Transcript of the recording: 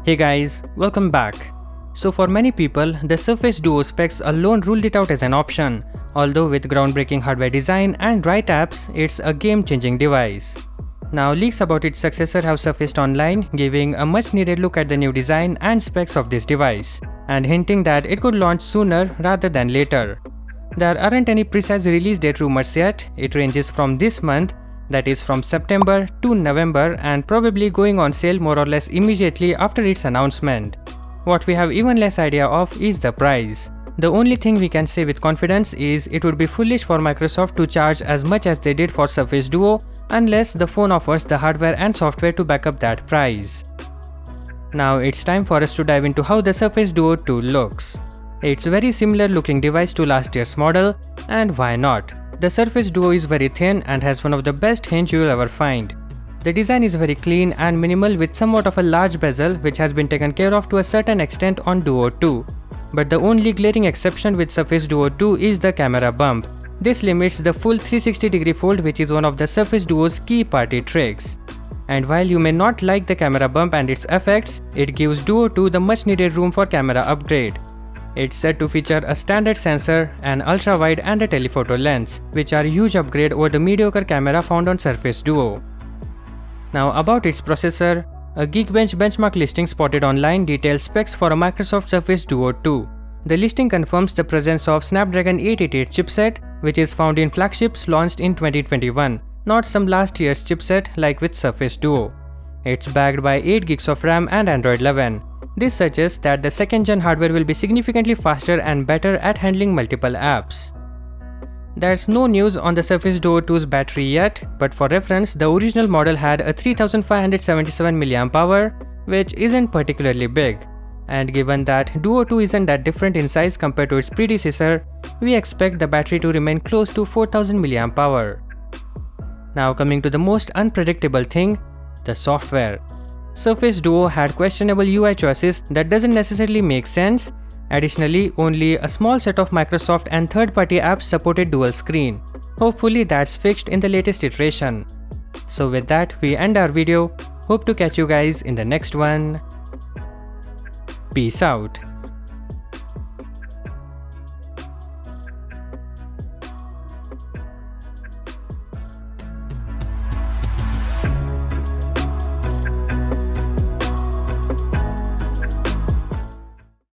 Hey guys, welcome back. So for many people, the Surface Duo specs alone ruled it out as an option, although with groundbreaking hardware design and right apps, it's a game-changing device. Now leaks about its successor have surfaced online, giving a much-needed look at the new design and specs of this device, and hinting that it could launch sooner rather than later. There aren't any precise release date rumors yet. It ranges from this month, that is from September to November, and probably going on sale more or less immediately after its announcement. What we have even less idea of is the price. The only thing we can say with confidence is it would be foolish for Microsoft to charge as much as they did for Surface Duo unless the phone offers the hardware and software to back up that price. Now it's time for us to dive into how the Surface Duo 2 looks. It's a very similar looking device to last year's model, and why not? The Surface Duo is very thin and has one of the best hinge you will ever find. The design is very clean and minimal with somewhat of a large bezel which has been taken care of to a certain extent on Duo 2. But the only glaring exception with Surface Duo 2 is the camera bump. This limits the full 360-degree fold, which is one of the Surface Duo's key party tricks. And while you may not like the camera bump and its effects, it gives Duo 2 the much needed room for camera upgrade. It's said to feature a standard sensor, an ultra-wide and a telephoto lens, which are a huge upgrade over the mediocre camera found on Surface Duo. Now about its processor, a Geekbench benchmark listing spotted online details specs for a Microsoft Surface Duo 2. The listing confirms the presence of Snapdragon 888 chipset, which is found in flagships launched in 2021, not some last year's chipset like with Surface Duo. It's backed by 8 GB of RAM and Android 11. This suggests that the second-gen hardware will be significantly faster and better at handling multiple apps. There's no news on the Surface Duo 2's battery yet, but for reference, the original model had a 3577 mAh, which isn't particularly big. And given that Duo 2 isn't that different in size compared to its predecessor, we expect the battery to remain close to 4000 mAh. Now coming to the most unpredictable thing, the software. Surface Duo had questionable UI choices that doesn't necessarily make sense. Additionally, only a small set of Microsoft and third-party apps supported dual screen. Hopefully that's fixed in the latest iteration. So with that, we end our video. Hope to catch you guys in the next one. Peace out.